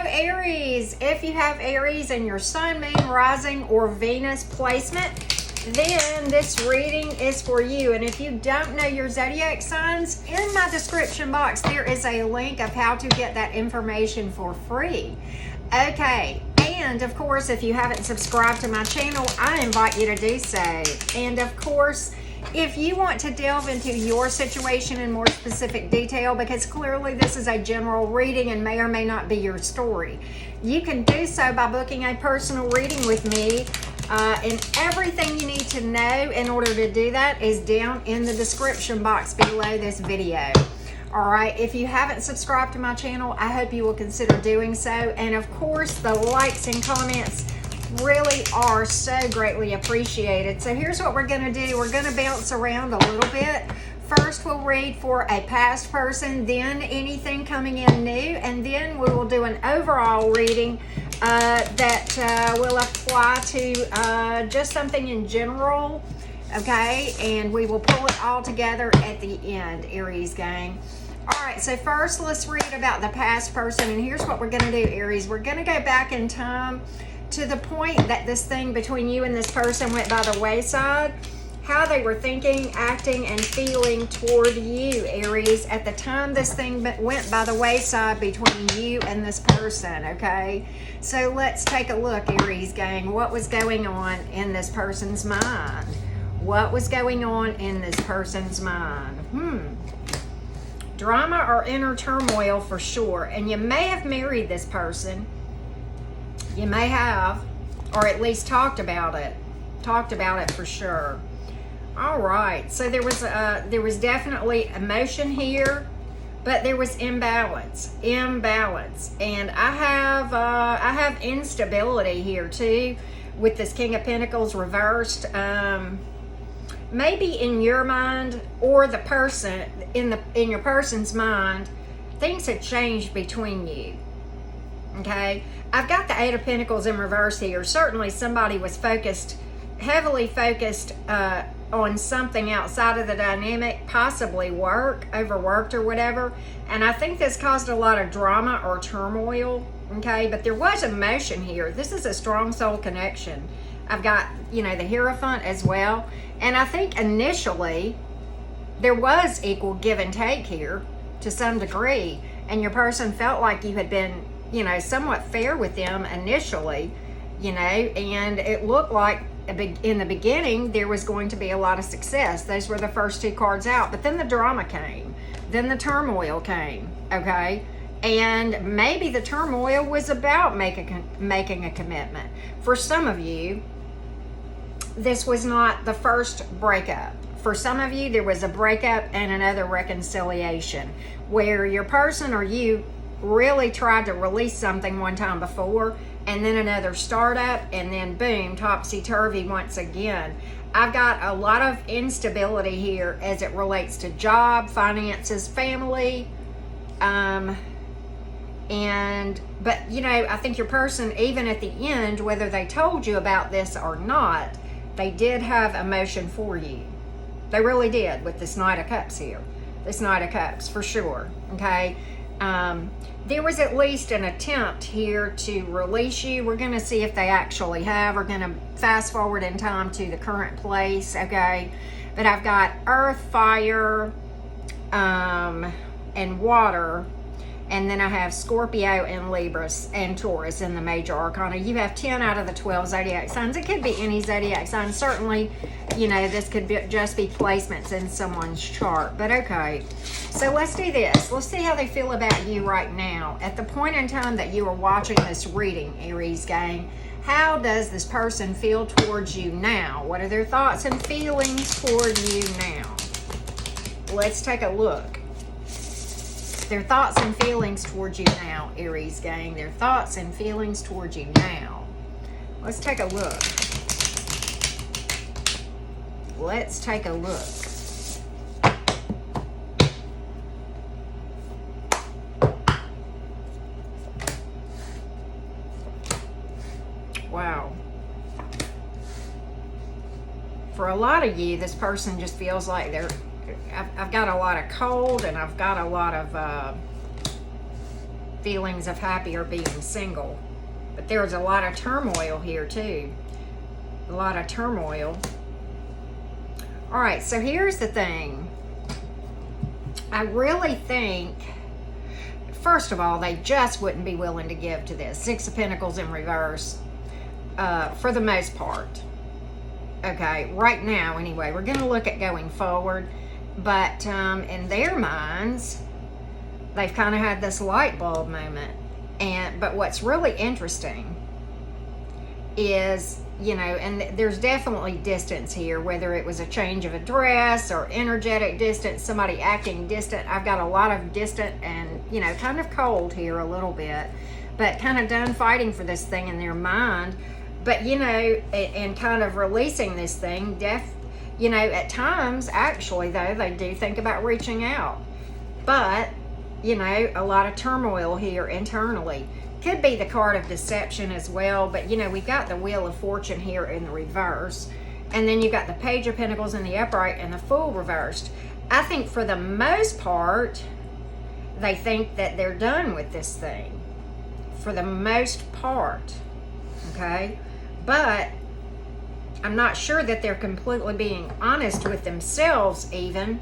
Aries. If you have Aries in your sun, moon, rising, or Venus placement, then this reading is for you. And if you don't know your zodiac signs, in my description box there is a link of how to get that information for free. Okay, and of course, if you haven't subscribed to my channel, I invite you to do so. And of course, if you want to delve into your situation in more specific detail, because clearly this is a general reading and may or may not be your story, you can do so by booking a personal reading with me. And everything you need to know in order to do that is down in the description box below this video. All right, if you haven't subscribed to my channel, I hope you will consider doing so. And of course, the likes and comments really are so greatly appreciated. So here's what we're going to do. We're going to bounce around a little bit. First, we'll read for a past person, then anything coming in new, and then we will do an overall reading that will apply to just something in general, okay? And we will pull it all together at the end, Aries gang. All right, so first let's read about the past person, and here's what we're going to do, Aries. We're going to go back in time to the point that this thing between you and this person went by the wayside, how they were thinking, acting, and feeling toward you, Aries, at the time this thing went by the wayside between you and this person, okay? So let's take a look, Aries gang. What was going on in this person's mind? What was going on in this person's mind? Drama or inner turmoil for sure. And you may have married this person. You may have, or at least talked about it. Talked about it for sure. All right, so there was definitely emotion here, but there was imbalance, and I have instability here too, with this King of Pentacles reversed. Maybe in your mind or the person in your person's mind, things have changed between you. Okay, I've got the Eight of Pentacles in reverse here. Certainly, somebody was heavily focused on something outside of the dynamic, possibly work, overworked or whatever. And I think this caused a lot of drama or turmoil, okay? But there was emotion here. This is a strong soul connection. I've got, the Hierophant as well. And I think initially there was equal give and take here to some degree. And your person felt like you had been, somewhat fair with them initially, and it looked like in the beginning there was going to be a lot of success. Those were the first two cards out, but then the drama came, then the turmoil came, okay? And maybe the turmoil was about making a commitment. For some of you, this was not the first breakup. For some of you, there was a breakup and another reconciliation where your person or you really tried to release something one time before, and then another startup, and then boom, topsy-turvy once again. I've got a lot of instability here as it relates to job, finances, family, but I think your person, even at the end, whether they told you about this or not, they did have emotion for you. They really did with this Knight of Cups here. This Knight of Cups, for sure, okay? There was at least an attempt here to release you. We're going to see if they actually have. We're going to fast forward in time to the current place, okay? But I've got earth, fire, and water. And then I have Scorpio and Libra and Taurus in the major arcana. You have 10 out of the 12 zodiac signs. It could be any zodiac sign. Certainly, this could just be placements in someone's chart. But okay, so let's do this. Let's see how they feel about you right now. At the point in time that you are watching this reading, Aries gang, how does this person feel towards you now? What are their thoughts and feelings toward you now? Let's take a look. Their thoughts and feelings towards you now, Aries gang. Their thoughts and feelings towards you now. Let's take a look. Let's take a look. Wow. For a lot of you, this person just feels like I've got a lot of cold, and I've got a lot of feelings of happy or being single. But there's a lot of turmoil here too. A lot of turmoil. All right, so here's the thing. I really think, first of all, they just wouldn't be willing to give to this. Six of Pentacles in reverse, for the most part. Okay, right now anyway, we're going to look at going forward. But in their minds, they've kind of had this light bulb moment. But what's really interesting is, you know, and there's definitely distance here, whether it was a change of address or energetic distance, somebody acting distant. I've got a lot of distant and, you know, kind of cold here a little bit, but kind of done fighting for this thing in their mind. But, you know, and kind of releasing this thing, you know, at times, actually, though, they do think about reaching out. But, you know, a lot of turmoil here internally. Could be the card of deception as well, but, you know, we've got the Wheel of Fortune here in the reverse. And then you've got the Page of Pentacles in the upright and the Fool reversed. I think for the most part, they think that they're done with this thing. For the most part, okay? But I'm not sure that they're completely being honest with themselves even,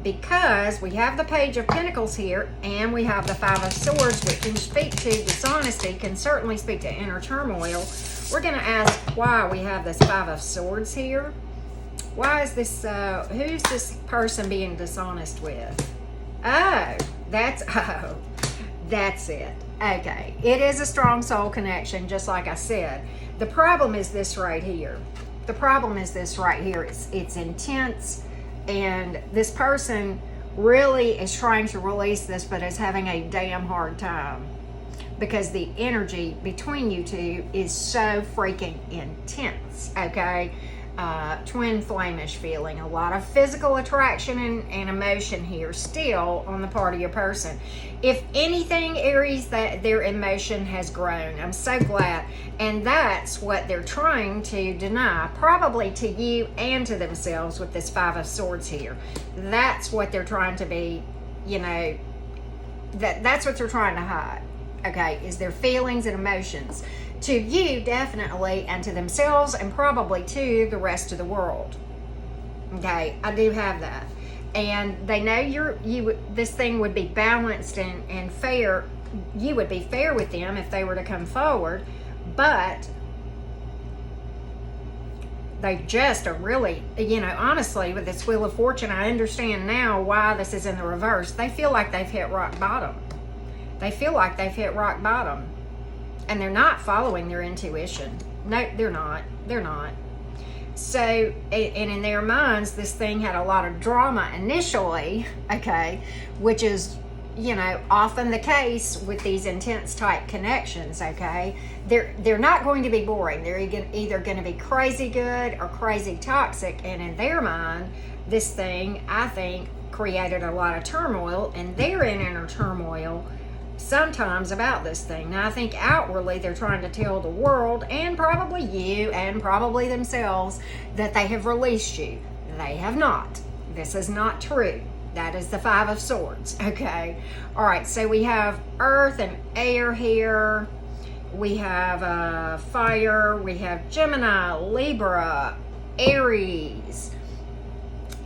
because we have the Page of Pentacles here and we have the Five of Swords, which can speak to dishonesty, can certainly speak to inner turmoil. We're going to ask why we have this Five of Swords here. Why is this, who's this person being dishonest with? Oh, that's it. Okay, it is a strong soul connection, just like I said. The problem is this right here. The problem is this right here. It's intense, and this person really is trying to release this, but is having a damn hard time because the energy between you two is so freaking intense, okay? Twin flamish feeling, a lot of physical attraction and emotion here still on the part of your person. If anything, Aries, that their emotion has grown. I'm so glad. And that's what they're trying to deny, probably to you and to themselves with this Five of Swords here. That's what they're trying to be, you know, that's what they're trying to hide, okay, is their feelings and emotions. To you, definitely, and to themselves, and probably to the rest of the world. Okay, I do have that. And they know this thing would be balanced and fair. You would be fair with them if they were to come forward. But they just are really, you know, honestly, with this Wheel of Fortune, I understand now why this is in the reverse. They feel like they've hit rock bottom. They feel like they've hit rock bottom. And they're not following their intuition. No, they're not. They're not. So, and in their minds, this thing had a lot of drama initially, okay, which is, you know, often the case with these intense type connections, okay? They're not going to be boring. They're either going to be crazy good or crazy toxic. And in their mind, this thing, I think, created a lot of turmoil, and they're in inner turmoil sometimes about this thing. Now, I think outwardly they're trying to tell the world, and probably you, and probably themselves, that they have released you. They have not. This is not true. That is the Five of Swords, okay? All right, so we have earth and air here. We have fire. We have Gemini, Libra, Aries,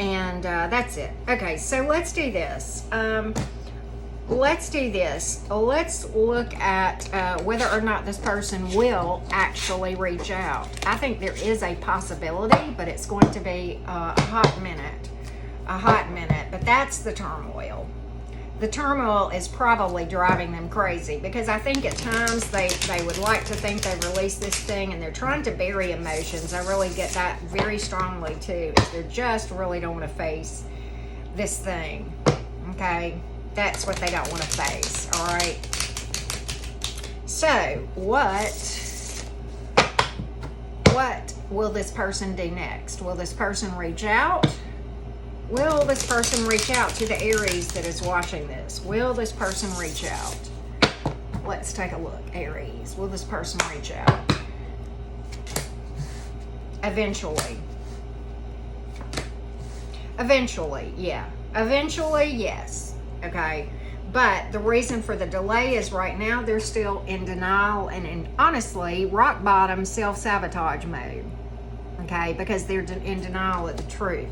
and that's it. Okay, so let's do this. Let's look at whether or not this person will actually reach out. I think there is a possibility, but it's going to be a hot minute. But that's the turmoil. The turmoil is probably driving them crazy, because I think at times they would like to think they've released this thing, and they're trying to bury emotions. I really get that very strongly too. They just really don't want to face this thing, okay? That's what they don't want to face, all right? So, what will this person do next? Will this person reach out? Will this person reach out to the Aries that is watching this? Will this person reach out? Let's take a look, Aries. Will this person reach out? Eventually. Eventually, yeah. Eventually, yes. Okay, But the reason for the delay is right now they're still in denial and in, honestly, rock bottom self-sabotage mode. Okay, because they're in denial of the truth.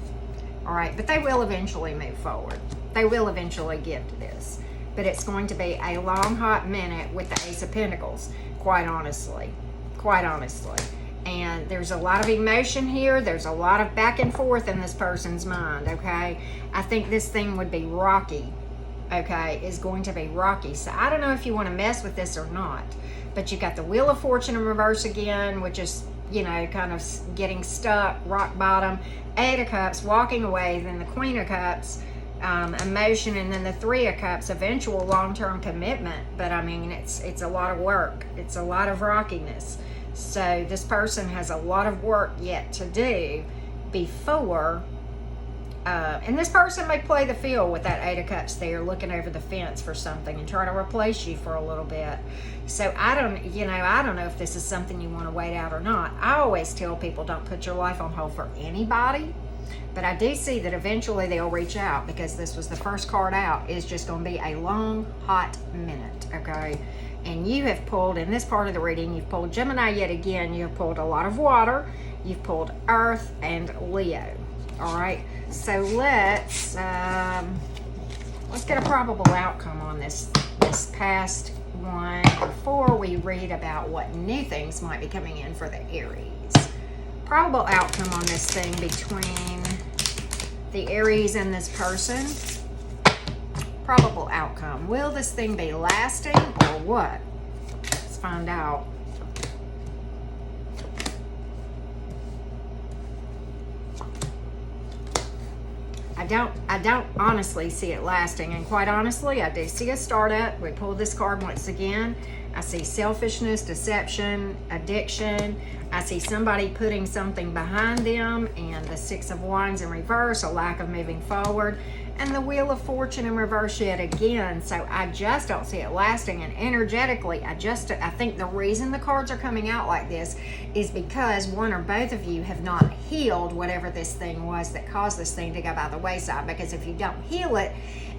All right, but they will eventually move forward. They will eventually give to this. But it's going to be a long, hot minute with the Ace of Pentacles, quite honestly. Quite honestly. And there's a lot of emotion here. There's a lot of back and forth in this person's mind, okay? I think this thing would be rocky, okay? Is going to be rocky. So I don't know if you want to mess with this or not. But you got the Wheel of Fortune in reverse again, which is, you know, kind of getting stuck, rock bottom. Eight of Cups, walking away. Then the Queen of Cups, emotion, and then the Three of Cups, eventual long-term commitment. But I mean, it's a lot of work. It's a lot of rockiness. So this person has a lot of work yet to do before, and this person may play the field with that Eight of Cups there, looking over the fence for something and try to replace you for a little bit. So I don't know if this is something you want to wait out or not. I always tell people don't put your life on hold for anybody, but I do see that eventually they'll reach out, because this was the first card out. It's just going to be a long, hot minute, okay? And you have pulled, in this part of the reading, you've pulled Gemini yet again. You have pulled a lot of water. You've pulled Earth and Leo. All right. So let's get a probable outcome on this past one before we read about what new things might be coming in for the Aries. Probable outcome on this thing between the Aries and this person. Probable outcome. Will this thing be lasting or what? Let's find out. I don't honestly see it lasting, and quite honestly, I do see a startup. We pulled this card once again. I see selfishness, deception, addiction. I see somebody putting something behind them, and the Six of Wands in reverse, a lack of moving forward, and the Wheel of Fortune in reverse yet again. So I just don't see it lasting, and energetically, I think the reason the cards are coming out like this is because one or both of you have not healed whatever this thing was that caused this thing to go by the wayside. Because if you don't heal it,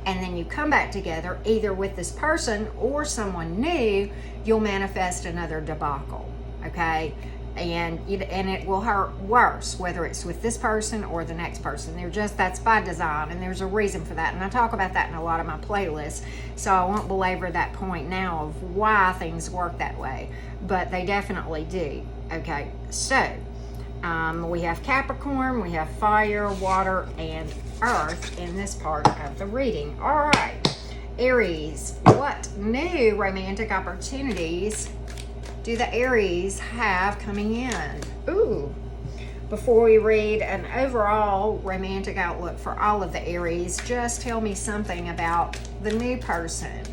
and then you come back together, either with this person or someone new, you'll manifest another debacle, okay? And it will hurt worse, whether it's with this person or the next person. That's by design, and there's a reason for that. And I talk about that in a lot of my playlists, so I won't belabor that point now of why things work that way, but they definitely do, okay? So, we have Capricorn, we have fire, water, and earth in this part of the reading. All right, Aries, what new romantic opportunities do the Aries have coming in? Ooh, before we read an overall romantic outlook for all of the Aries, just tell me something about the new person.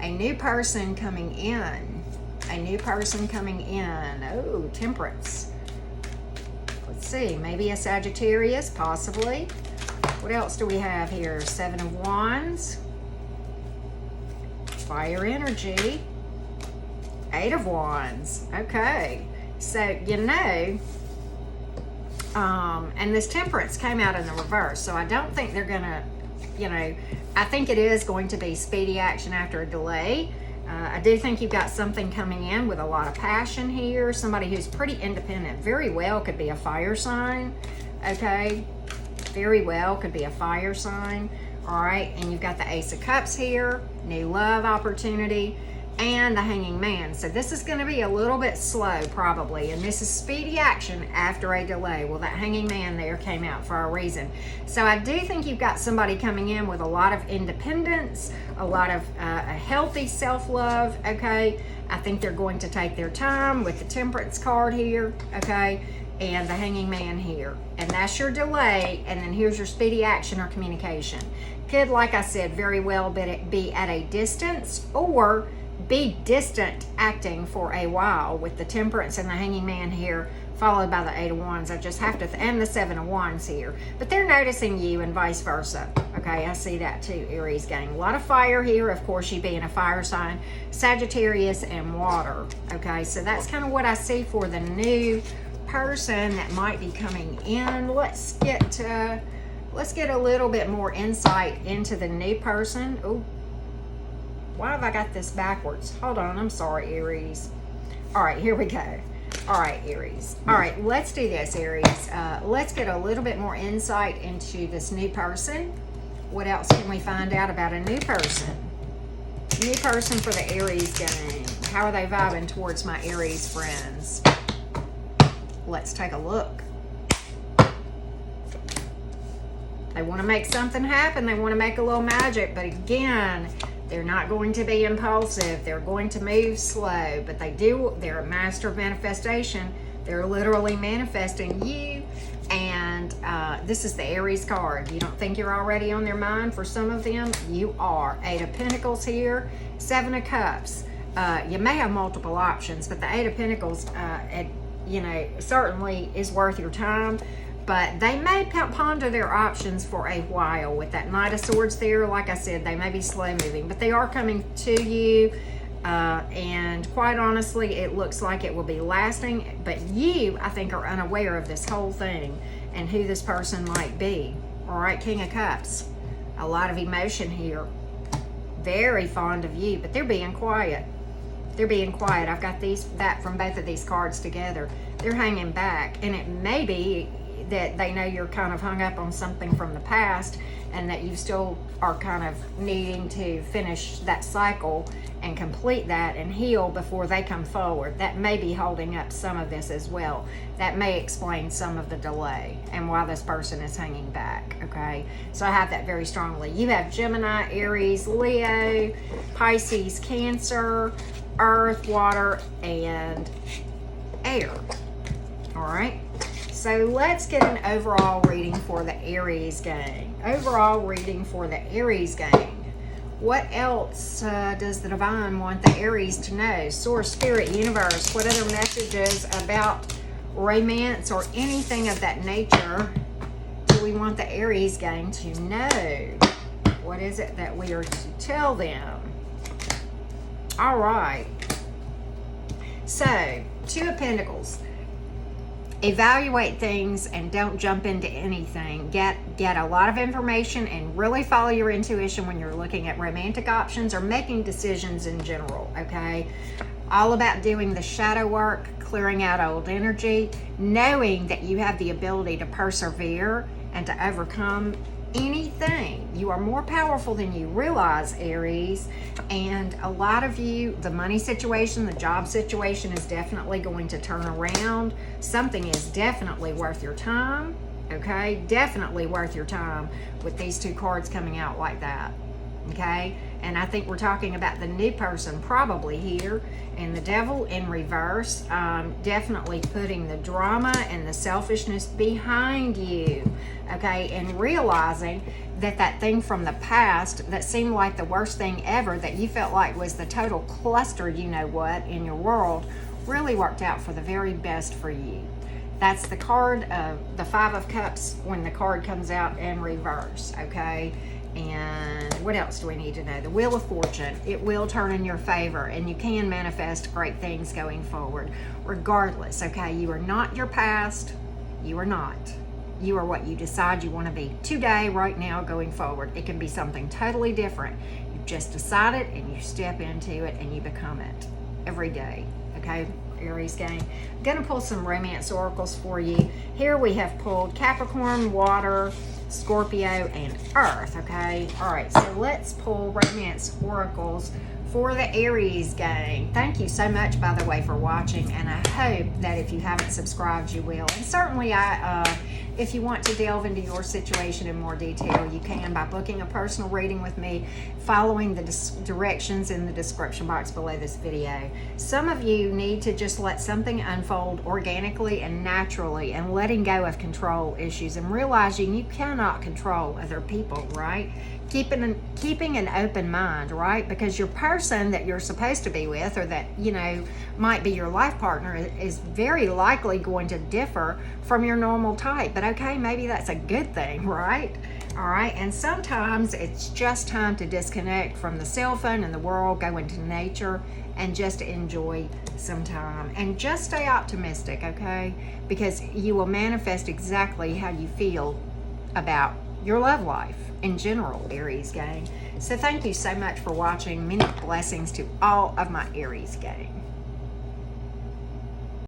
A new person coming in. A new person coming in. Oh, Temperance. Let's see, maybe a Sagittarius, possibly. What else do we have here? Seven of Wands. Fire energy. Eight of Wands. Okay. So, and this Temperance came out in the reverse. So I don't think they're going to, I think it is going to be speedy action after a delay. I do think you've got something coming in with a lot of passion here. Somebody who's pretty independent. Very well could be a fire sign. Okay. Very well could be a fire sign. All right. And you've got the Ace of Cups here. New love opportunity. And the Hanging Man. So this is going to be a little bit slow probably, and this is speedy action after a delay. Well, that Hanging Man there came out for a reason. So I do think you've got somebody coming in with a lot of independence, a lot of a healthy self-love, okay? I think they're going to take their time with the Temperance card here, okay? And the Hanging Man here. And that's your delay, and then here's your speedy action or communication. Could, like I said, very well be at a distance, or be distant acting for a while with the Temperance and the Hanging Man here, followed by the Eight of Wands. I just have to, and the Seven of Wands here. But they're noticing you and vice versa. Okay, I see that too, Aries gang. A lot of fire here, of course, you being a fire sign, Sagittarius and water. Okay, so that's kind of what I see for the new person that might be coming in. Let's get a little bit more insight into the new person. Oh, Why have I got this backwards? Hold on, I'm sorry, Aries. All right, here we go. All right, Aries. All right, let's do this, Aries. Let's get a little bit more insight into this new person. What else can we find out about a new person? New person for the Aries game. How are they vibing towards my Aries friends? Let's take a look. They want to make something happen. They want to make a little magic. But again, they're not going to be impulsive. They're going to move slow. But they're a master of manifestation. They're literally manifesting you. And this is the Aries card. You don't think you're already on their mind? For some of them, you are. 8 of Pentacles here. 7 of Cups. You may have multiple options, but the 8 of Pentacles, certainly is worth your time. But they may ponder their options for a while. With that Knight of Swords there, like I said, they may be slow moving, but they are coming to you. And quite honestly, it looks like it will be lasting. But you, I think, are unaware of this whole thing and who this person might be. All right, King of Cups. A lot of emotion here. Very fond of you, but they're being quiet. They're being quiet. I've got that from both of these cards together. They're hanging back, and it may be that they know you're kind of hung up on something from the past and that you still are kind of needing to finish that cycle and complete that and heal before they come forward. That may be holding up some of this as well. That may explain some of the delay and why this person is hanging back, okay? So I have that very strongly. You have Gemini, Aries, Leo, Pisces, Cancer, Earth, Water, and Air, all right? So let's get an overall reading for the Aries gang. Overall reading for the Aries gang. What else does the Divine want the Aries to know? Source, Spirit, Universe, what other messages about romance or anything of that nature do we want the Aries gang to know? What is it that we are to tell them? All right. So, 2 of Pentacles. Evaluate things and don't jump into anything. Get a lot of information and really follow your intuition when you're looking at romantic options or making decisions in general, okay? All about doing the shadow work, clearing out old energy, knowing that you have the ability to persevere and to overcome anything. You are more powerful than you realize, Aries. And a lot of you, the money situation, the job situation is definitely going to turn around. Something is definitely worth your time, okay? Definitely worth your time with these 2 cards coming out like that, okay? And I think we're talking about the new person probably here. And the Devil in reverse, definitely putting the drama and the selfishness behind you, okay? And realizing that thing from the past that seemed like the worst thing ever, that you felt like was the total cluster, you know what, in your world, really worked out for the very best for you. That's the card of the 5 of Cups when the card comes out in reverse, okay? And what else do we need to know? The Wheel of Fortune. It will turn in your favor, and you can manifest great things going forward. Regardless, okay? You are not your past. You are not. You are what you decide you want to be today, right now, going forward. It can be something totally different. You just decide it, and you step into it, and you become it every day, okay? Aries gang. I'm going to pull some romance oracles for you. Here we have pulled Capricorn, Water, Scorpio, and Earth, okay? All right, so let's pull romance oracles for the Aries gang. Thank you so much, by the way, for watching, and I hope that if you haven't subscribed, you will. And certainly, if you want to delve into your situation in more detail, you can by booking a personal reading with me, following the directions in the description box below this video. Some of you need to just let something unfold organically and naturally, and letting go of control issues and realizing you cannot control other people, right? Keeping an open mind, right? Because your person that you're supposed to be with, or that, you know, might be your life partner, is very likely going to differ from your normal type. But okay, maybe that's a good thing, right? All right, and sometimes it's just time to disconnect from the cell phone and the world, go into nature, and just enjoy some time. And just stay optimistic, okay? Because you will manifest exactly how you feel about your love life in general, Aries gang. So thank you so much for watching. Many blessings to all of my Aries gang.